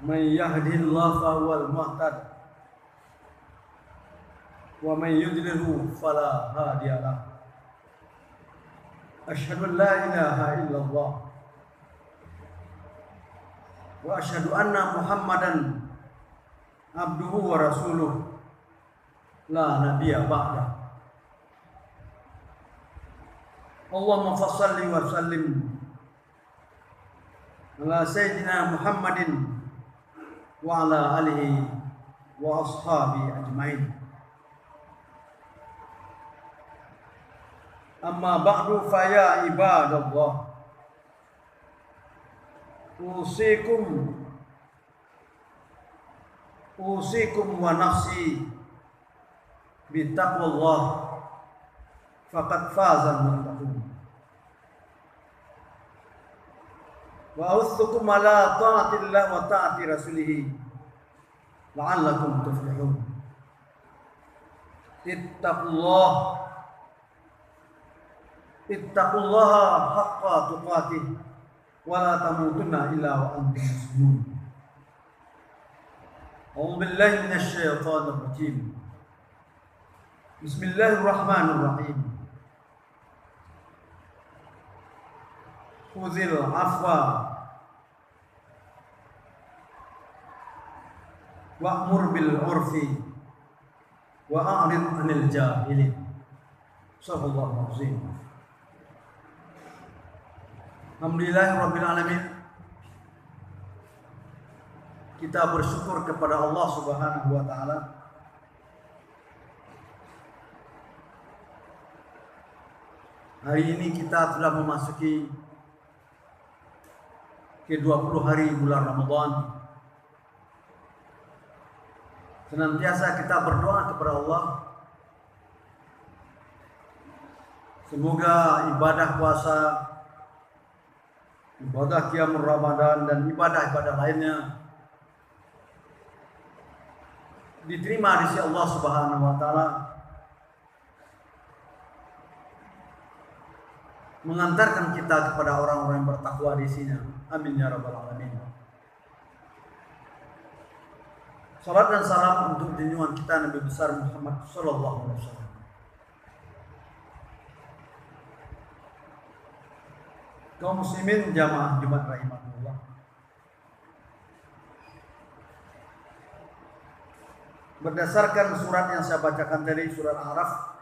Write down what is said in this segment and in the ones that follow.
من يهده الله فهو المهتد ومن يضلل فلا هادي له أشهد أن لا إله إلا الله وأشهد أن محمدا عبده ورسوله لا نبي بعده اللهم صل وسلم على سيدنا محمد وعلى آله وأصحابه أجمعين أما بعد فيا عباد الله أوصيكم ونفسي بتقوى الله فقد فاز المتقون وأحثكم على طاعة الله وطاعة رسوله لعلكم تفلحون اتقوا الله حق تقاته ولا تموتن إلا وأنتم مسلمون أعوذ بالله من الشيطان الرجيم بسم الله الرحمن الرحيم خذ العفو وأمر بالعرف وأعرض عن الجاهلين صدق الله العظيم. Alhamdulillahirabbil alamin. Kita bersyukur kepada Allah Subhanahu wa taala hari ini kita telah memasuki ke-20 hari bulan Ramadan. Senantiasa kita berdoa kepada Allah semoga ibadah puasa, ibadah qiyamul Ramadan dan ibadah-ibadah lainnya diterima di sisi Allah Subhanahu wa taala, mengantarkan kita kepada orang-orang yang bertakwa di sini. Amin ya rabbal alamin. Salat dan salam untuk junjungan kita Nabi besar Muhammad sallallahu alaihi wasallam. Kaum muslimin jamaah Jumat rahimahullah. Berdasarkan surat yang saya bacakan tadi, surat Al-A'raf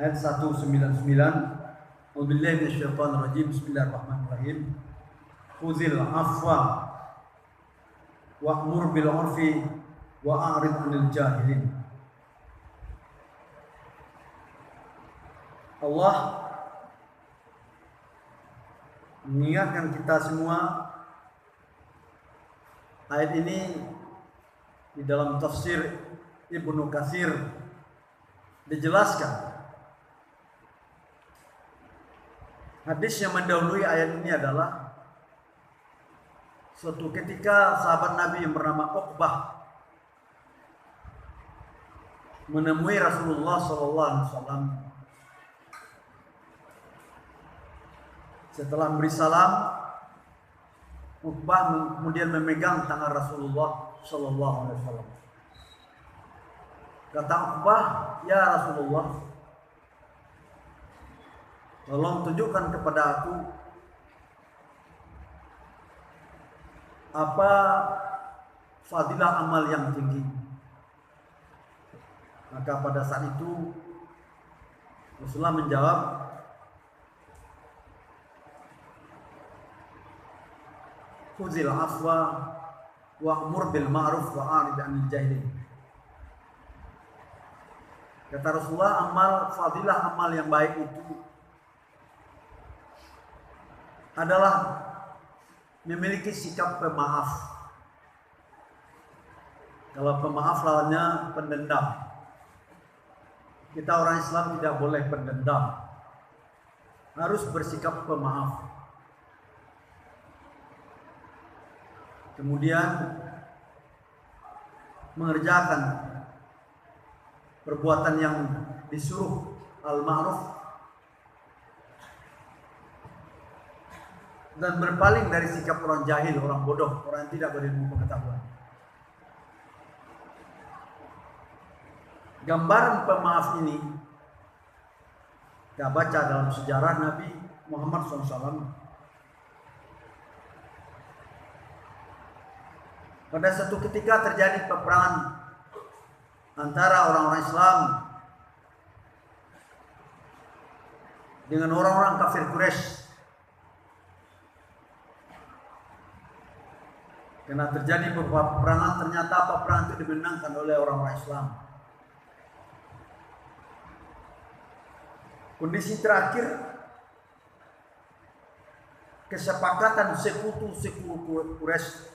ayat 199, Wabillahi minasyaitonir rajim. Bismillahirrahmanirrahim. Khuzil afwa wa'mur bil 'urfi wa a'rid 'anil jahilin. Allah mengingatkan kita semua. Ayat ini di dalam tafsir Ibnu Katsir dijelaskan. Hadis yang mendahului ayat ini adalah suatu ketika sahabat Nabi yang bernama Uqbah menemui Rasulullah SAW. Setelah beri salam, Uqbah kemudian memegang tangan Rasulullah SAW. Kata Uqbah, "Ya Rasulullah, tolong tunjukkan kepada aku apa fadilah amal yang tinggi." Maka pada saat itu Rasulullah menjawab, "Khuzil afwa wa'mur bil ma'ruf wa 'arid 'anil jahilin." Kata Rasulullah, fadilah amal yang baik itu adalah memiliki sikap pemaaf. Kalau pemaaf lawannya pendendam. Kita orang Islam tidak boleh pendendam, harus bersikap pemaaf. Kemudian mengerjakan perbuatan yang disuruh al-ma'ruf dan berpaling dari sikap orang jahil, orang bodoh, orang yang tidak berilmu pengetahuan. Gambaran pemaaf ini kita baca dalam sejarah Nabi Muhammad SAW. Pada satu ketika terjadi peperangan antara orang-orang Islam dengan orang-orang kafir Quraisy. Karena terjadi beberapa peperangan, ternyata peperangan itu dimenangkan oleh orang-orang Islam. Kondisi terakhir, kesepakatan sekutu Quraisy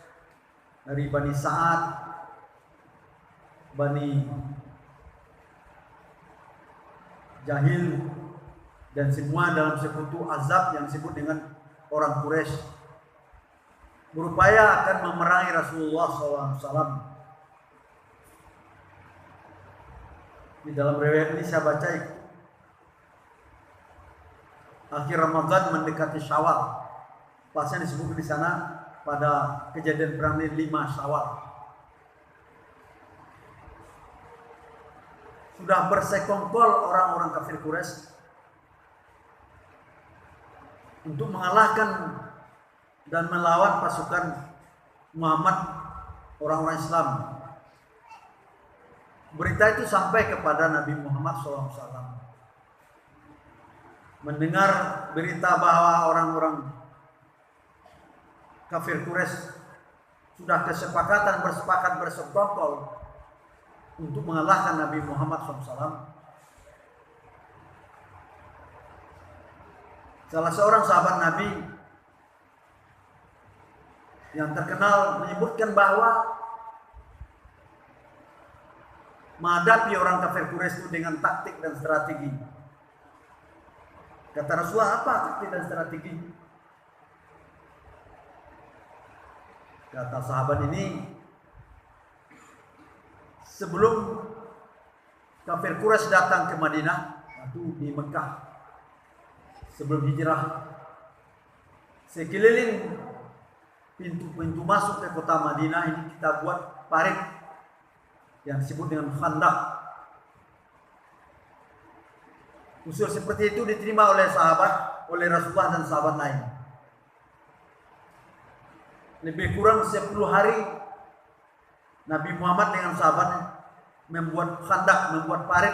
dari Bani Sa'ad, Bani Jahil, dan semua dalam sekutu Azab yang disebut dengan orang Quraisy, berupaya akan memerangi Rasulullah SAW. Di dalam riwayat ini saya baca, akhir Ramadan mendekati Syawal, pasnya disebut di sana pada kejadian perang 5 Syawal. Sudah bersekongkol orang-orang kafir Quraisy untuk mengalahkan dan melawan pasukan Muhammad, orang-orang Islam. Berita itu sampai kepada Nabi Muhammad SAW. Mendengar berita bahwa orang-orang kafir Quraisy sudah bersepakat bersekongkol untuk mengalahkan Nabi Muhammad SAW. Salah seorang sahabat Nabi yang terkenal menyebutkan bahwa menghadapi orang kafir Quraisy itu dengan taktik dan strategi. Kata Rasulullah, apa taktik dan strategi? Kata sahabat ini, sebelum kafir Quraisy datang ke Madinah, itu di Mekah, sebelum hijrah, sekeliling pintu-pintu masuk ke kota Madinah ini kita buat parit yang disebut dengan khandak. Usul seperti itu diterima oleh Rasulullah dan sahabat lain. Lebih kurang 10 hari Nabi Muhammad dengan sahabatnya membuat khandak, membuat parit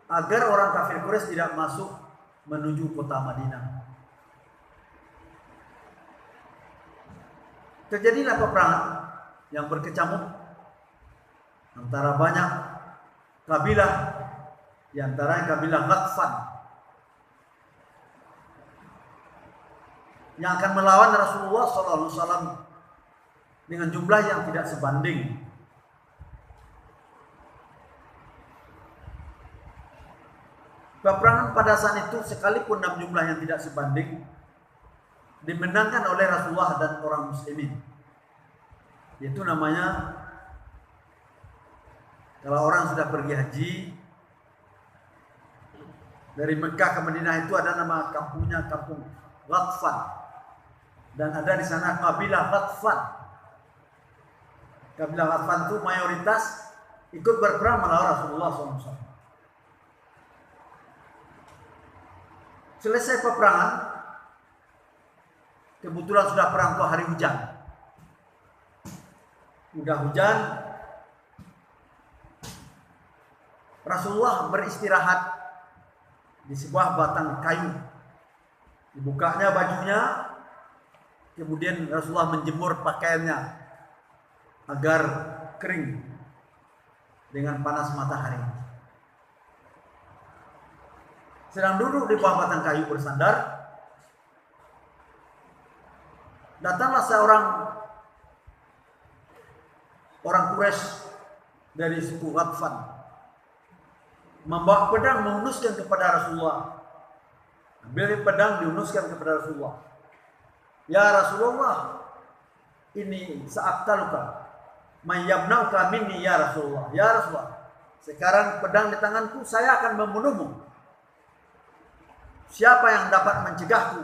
agar orang kafir Quraisy tidak masuk menuju kota Madinah. Terjadilah peperangan yang berkecamuk antara banyak kabilah, di antara kabilah Ghatfan yang akan melawan Rasulullah SAW dengan jumlah yang tidak sebanding. Peperangan pada saat itu sekalipun dalam jumlah yang tidak sebanding dimenangkan oleh Rasulullah dan orang muslimin. Itu namanya, kalau orang sudah pergi haji dari Mekah ke Madinah itu ada nama kampungnya, kampung Ghatfan, dan ada di sana kabilah Ghatfan. Kabilah Ghatfan itu mayoritas ikut berperang melawan Rasulullah SAW. Selesai peperangan, kebetulan sudah perang ke hari hujan. Udah hujan, Rasulullah beristirahat di sebuah batang kayu. Dibukanya bajunya, kemudian Rasulullah menjemur pakaiannya agar kering dengan panas matahari. Sedang duduk di bawah batang kayu bersandar, datanglah seorang Quraisy dari suku Ghatfan, membawa pedang menghunuskan kepada Rasulullah. Ambil pedang dihunuskan kepada Rasulullah. Ya Rasulullah, ini sa'aqtaluka man yamna'uka minni ya Rasulullah. Ya Rasulullah, sekarang pedang di tanganku, saya akan membunuhmu. Siapa yang dapat mencegahku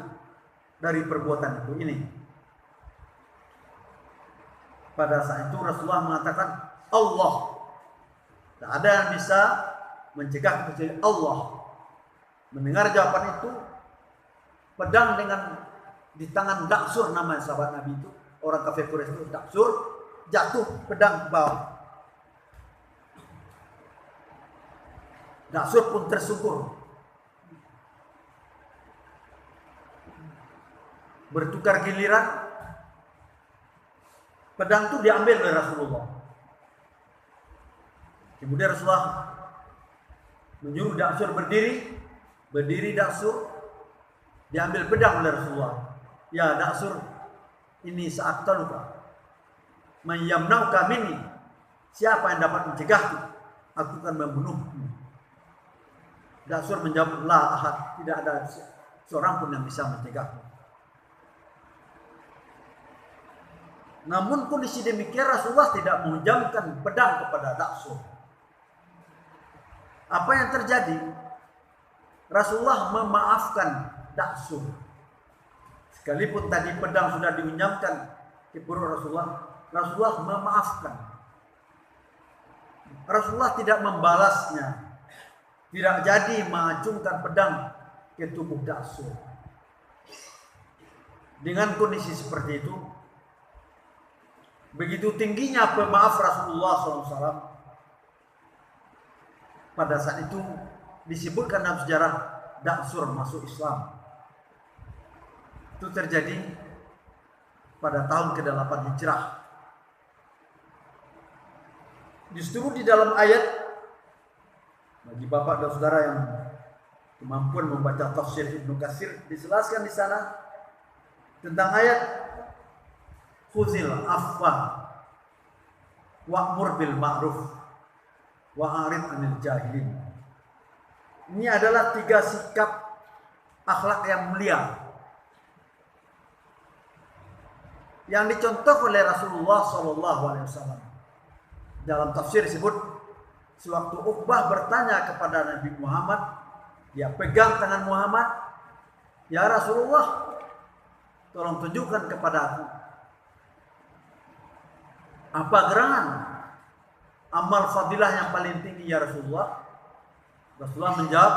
dari perbuatan itu ini. Pada saat itu Rasulullah mengatakan Allah. Tidak ada yang bisa mencegah kecuali Allah. Mendengar jawaban itu, pedang di tangan Daksur, nama sahabat Nabi itu, orang kafir Quraisy itu Daksur, jatuh pedang ke bawah. Daksur pun tersungkur. Bertukar giliran, pedang itu diambil oleh Rasulullah. Kemudian Rasulullah menyuruh Daksur berdiri Daksur, diambil pedang oleh Rasulullah. Ya Daksur, ini saat taluka, mayyamnauka minni, siapa yang dapat mencegahku? Aku akan membunuhmu. Daksur menjawab, la ahad, tidak ada seorang pun yang bisa mencegahku. Namun kondisi demikian Rasulullah tidak menjamkan pedang kepada Daksur. Apa yang terjadi? Rasulullah memaafkan Daksur. Sekalipun tadi pedang sudah diunyamkan ke perut Rasulullah memaafkan. Rasulullah tidak membalasnya. Tidak jadi mengacungkan pedang ke tubuh Daksur. Dengan kondisi seperti itu, begitu tingginya pemaaf Rasulullah SAW, pada saat itu disebutkan dalam sejarah Daksur masuk Islam. Itu terjadi pada tahun ke-8 Hijrah. Justru di dalam ayat, bagi bapak dan saudara yang kemampuan membaca tafsir Ibnu Katsir, dijelaskan di sana tentang ayat khuzil afwa wa'mur bil ma'ruf wa'arid 'anil jahilin. Ini adalah 3 sikap akhlak yang mulia yang dicontoh oleh Rasulullah SAW. Dalam tafsir disebut, sewaktu Uqbah bertanya kepada Nabi Muhammad, dia pegang tangan Muhammad, ya Rasulullah, tolong tunjukkan kepada aku apa gerangan amal fadilah yang paling tinggi ya Rasulullah. Rasulullah menjawab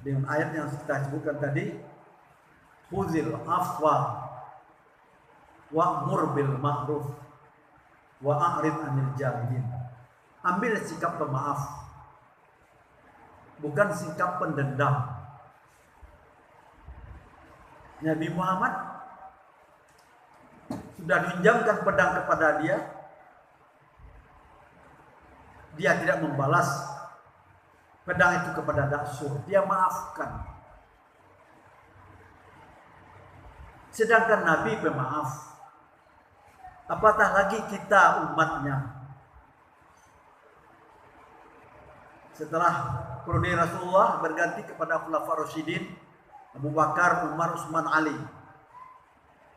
dengan ayat yang kita sebutkan tadi, khuzil afwa wa'mur bil ma'ruf wa'arid 'anil jahilin. Ambil sikap pemaaf, bukan sikap pendendam. Nabi Muhammad sudah diinjamkan pedang kepada dia tidak membalas pedang itu kepada Daksur, dia maafkan. Sedangkan Nabi pemaaf, apatah lagi kita umatnya. Setelah periode Rasulullah berganti kepada Khulafaur Rasyidin, Abu Bakar, Umar, Utsman, Ali.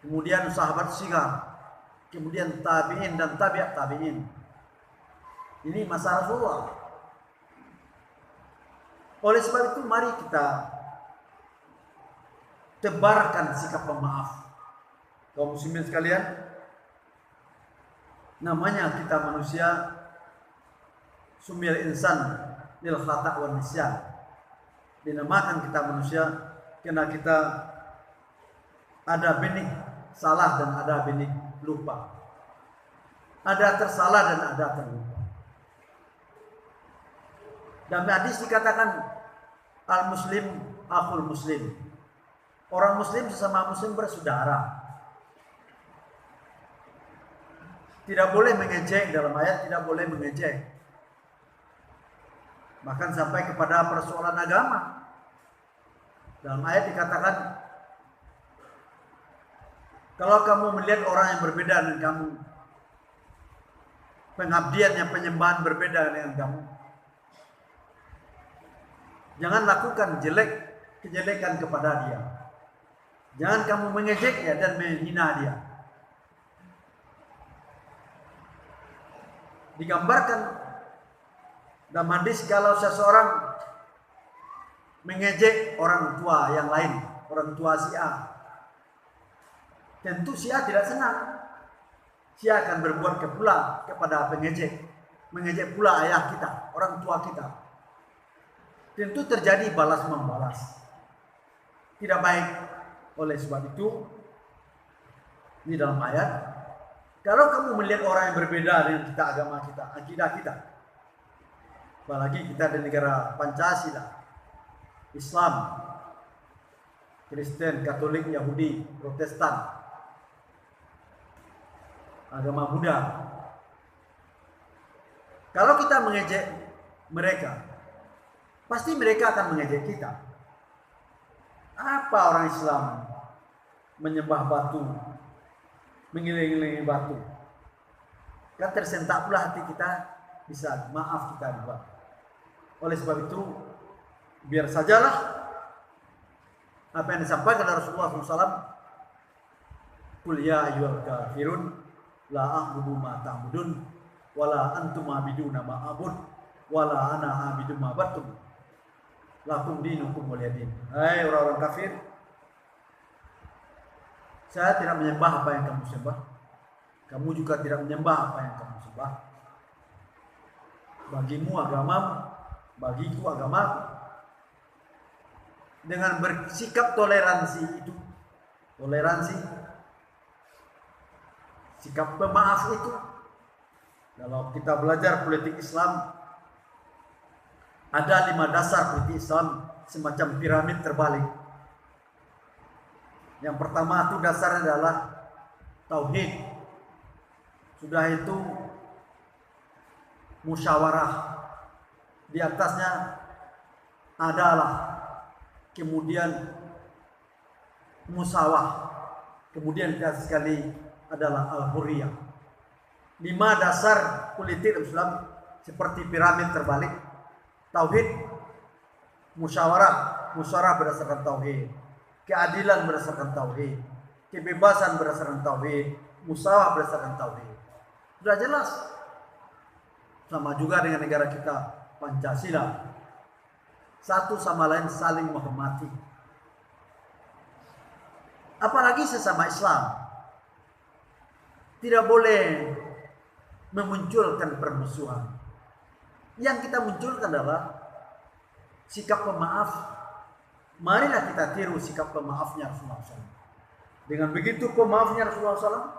Kemudian sahabat sigar, kemudian tabi'in dan tabi'at tabi'in. Ini masa Rasulullah. Oleh sebab itu mari kita tebarkan sikap pemaaf. Kaum muslimin sekalian, namanya kita manusia, sumil insan lil khata' wan nisyan. Dinamakan kita manusia karena kita ada benih salah dan ada benih lupa. Ada tersalah dan ada terlupa. Dalam hadis dikatakan al-muslim akhul muslim. Orang muslim sesama muslim bersaudara. Tidak boleh mengejek, dalam ayat tidak boleh mengejek. Bahkan sampai kepada persoalan agama. Dalam ayat dikatakan, kalau kamu melihat orang yang berbeda dengan kamu, pengabdiannya, penyembahan berbeda dengan kamu, jangan lakukan kejelekan kepada dia. Jangan kamu mengejeknya dan menghina dia. Digambarkan dalam hadis kalau seseorang mengejek orang tua yang lain, orang tua si A, tentu Syiah tidak senang. Syiah akan berbuat pula kepada pengejek, mengejek pula ayah kita, orang tua kita. Tentu terjadi balas membalas. Tidak baik. Oleh sebab itu, di dalam ayat, kalau kamu melihat orang yang berbeda dengan kita, agama kita, akidah kita, apalagi kita di negara Pancasila, Islam, Kristen, Katolik, Yahudi, Protestan, agama Buddha. Kalau kita mengejek mereka, pasti mereka akan mengejek kita. Apa orang Islam menyembah batu, mengiling-ilingi batu? Kan tersentak pula hati kita, bisa maaf kita juga. Oleh sebab itu, biar sajalah apa yang disampaikan oleh Rasulullah SAW. Qul ya ayyuhal kafirun la a'budu ma ta'budun wala antum a'biduna ma a'bud wala ana a'budu ma battum lakum dinukum waliyadin. Hai orang-orang kafir, saya tidak menyembah apa yang kamu sembah, kamu juga tidak menyembah apa yang kamu sembah. Bagimu agamamu, bagiku agamaku. Dengan bersikap toleransi itu, toleransi, sikap pemaaf itu, kalau kita belajar politik Islam, ada 5 dasar politik Islam, semacam piramid terbalik. Yang pertama itu dasarnya adalah tauhid. Sudah itu musyawarah. Di atasnya adalah kemudian musawah. Kemudian sekali adalah al-hurriyah. 5 dasar politik Islam seperti piramid terbalik. Tauhid, musyawarah berdasarkan tauhid, keadilan berdasarkan tauhid, kebebasan berdasarkan tauhid, musawah berdasarkan tauhid. Sudah jelas. Sama juga dengan negara kita Pancasila. Satu sama lain saling menghormati. Apalagi sesama Islam. Tidak boleh memunculkan permusuhan. Yang kita munculkan adalah sikap pemaaf. Marilah kita tiru sikap pemaafnya Rasulullah SAW. Dengan begitu pemaafnya Rasulullah SAW,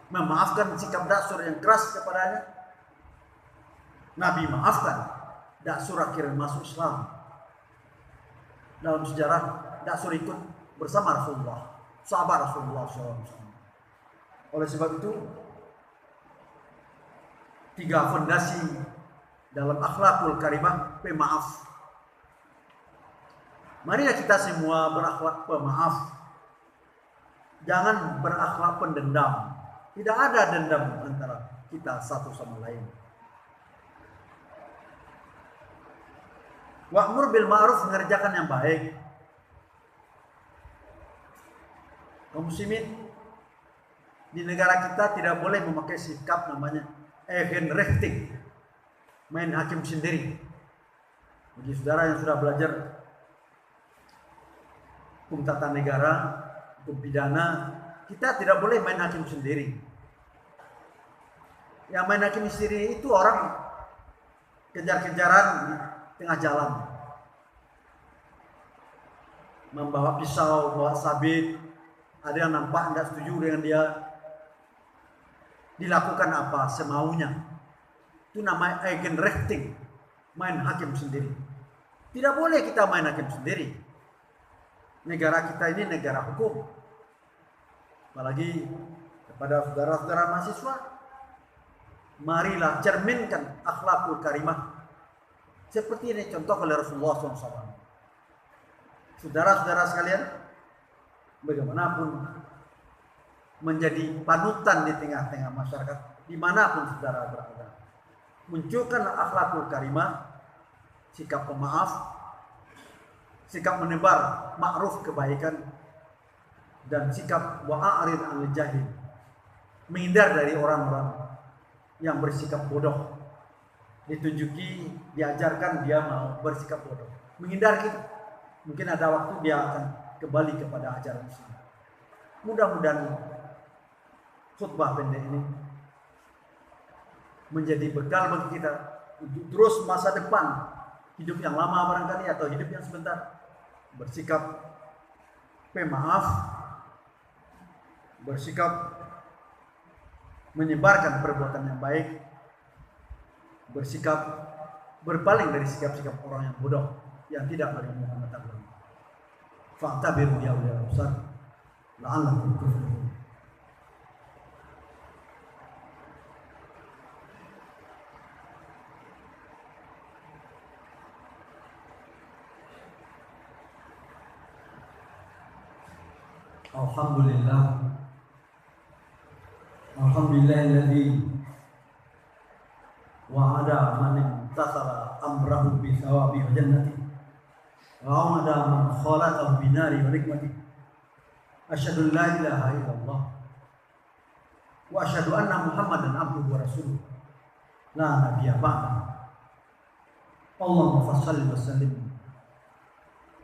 memaafkan sikap Daksur yang keras kepadanya. Nabi maafkan Daksur akhirnya masuk Islam. Dalam sejarah Daksur ikut bersama Rasulullah, sahabat Rasulullah SAW. Oleh sebab itu, 3 fondasi dalam akhlakul karimah, pemaaf. Marilah kita semua berakhlak pemaaf. Jangan berakhlak pendendam. Tidak ada dendam antara kita satu sama lain. Wa'mur bil ma'ruf, mengerjakan yang baik. Kaum muslimin, di negara kita tidak boleh memakai sikap namanya Eigenrechting, main hakim sendiri. Bagi saudara yang sudah belajar hukum tata negara, hukum pidana, kita tidak boleh main hakim sendiri. Yang main hakim sendiri itu orang kejar-kejaran di tengah jalan, membawa pisau, bawa sabit, ada yang nampak tidak setuju dengan dia, dilakukan apa semaunya. Itu namanya Eigenrechting, main hakim sendiri. Tidak boleh kita main hakim sendiri. Negara kita ini negara hukum. Apalagi kepada saudara-saudara mahasiswa, marilah cerminkan akhlakul karimah. Seperti ini contoh oleh Rasulullah SAW. Saudara-saudara sekalian, bagaimanapun menjadi panutan di tengah-tengah masyarakat, dimanapun saudara berada. Munculkan akhlakul karimah, sikap pemaaf, sikap menebar ma'ruf kebaikan, dan sikap wa'arid anil jahil, menghindar dari orang-orang yang bersikap bodoh. Ditunjuki, diajarkan dia mau bersikap bodoh, menghindar kita. Mungkin ada waktu dia akan kembali kepada ajaran Islam. Mudah-mudahan khutbah pendek ini menjadi bekal bagi kita untuk terus masa depan, hidup yang lama barangkali atau hidup yang sebentar, bersikap pemaaf, bersikap menyebarkan perbuatan yang baik, bersikap berpaling dari sikap-sikap orang yang bodoh yang tidak berilmu pengetahuan. Fa'tabiru ya ulil absar la'allakum tuflihun. Alhamdulillahilladzi wa'ada man imtasala amrahu bi thawabi wa jannati wa wa'ada man khalaqahu bi nari wa nikmati. Asyhadu an la ilaha illallah wa asyhadu anna Muhammadan abduhu wa rasuluh la nabiyya ba'dahu. Allahumma shalli wa sallim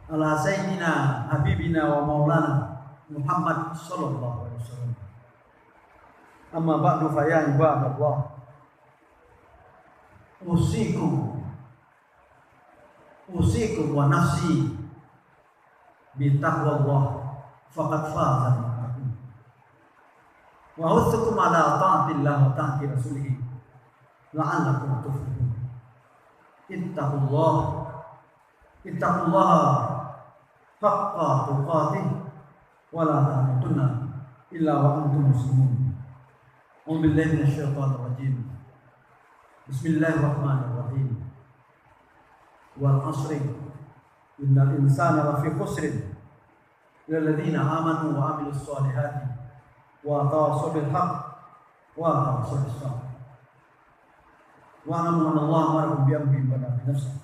ala sayyidina habibina wa maulana Muhammad sallallahu alaihi wasallam. Amma ba'du fa ya ibadallah, usikum wa nafsi bi taqwallah faqad faza al-muttaqun. Wa usikum ala ta'atillah wa ta'ati rasulih la'allakum tuflihun. Ittaqullaha haqqa tuqatih wa la tamutunna illa wa antum muslimun. A'udzu billahi minasyaitonir rajim. Bismillahirrahmanirrahim. Wal 'ashri innal insana lafi khusrin illal ladzina amanu wa 'amilus solihati wa tawassaw bil haqq wa tawassaw bis sabr. Wa alamu anna Allah amarakum bi amrin bada bi nafsihi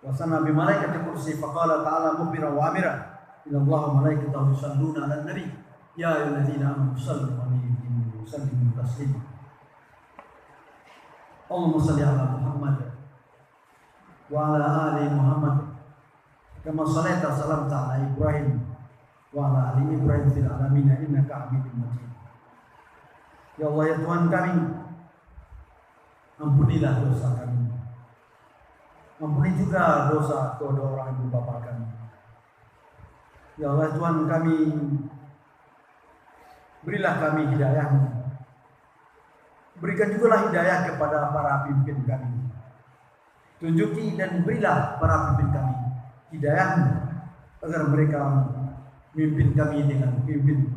wa sana bi malaikati kursi faqala ta'ala mukhbiran wa amira inna Allaha wa malaikatahu yusalluna 'alan nabi ya ayyuhalladzina amanu sallu 'alaihi wa sallimu taslima. Allahumma shalli ala Muhammad wa ala ali Muhammad kama shallaita salamta ala Ibrahim wa ala ali Ibrahim fil alamin innaka Hamidum Majid. Ya Allah ya Tuhan kami, ampunilah dosa kami. Ampuni juga dosa kedua orang ibu bapa kami. Ya Allah Tuhan kami, berilah kami hidayah-Mu. Berikan juga lah hidayah kepada para pimpin kami. Tunjuki dan berilah para pimpin kami hidayah-Mu agar mereka memimpin kami dengan pimpin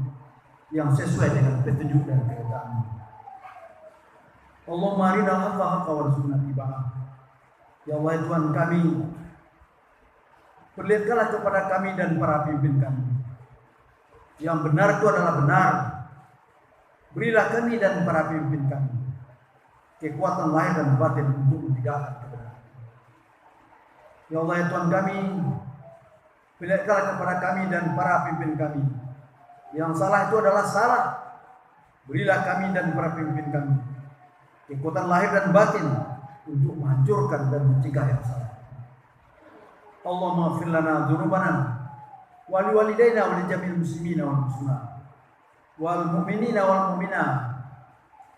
yang sesuai dengan petunjuk dan kehendak-Mu. Allahumma arina al-haqqa haqqan warzuqna ittiba'ah. Ya Allah Tuhan kami, perlihatkanlah kepada kami dan para pimpin kami yang benar itu adalah benar. Berilah kami dan para pimpin kami kekuatan lahir dan batin untuk menegakkan kebenaran. Ya Allah ya Tuhan kami, perlihatkanlah kepada kami dan para pimpin kami yang salah itu adalah salah. Berilah kami dan para pimpin kami kekuatan lahir dan batin untuk menghancurkan dan mencegah yang salah. Allahumma ighfir lana dzunubana wa liwalidayna wa lijami'il muslimina wal muslimat wal mu'minina wal mu'minat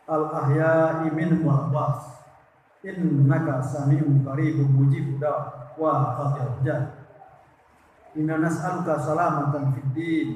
al ahya'i minhum wal amwat innaka sami'un qaribun mujibud da'wat wa qadiyal hajat. Inna nas'aluka salamatan fid din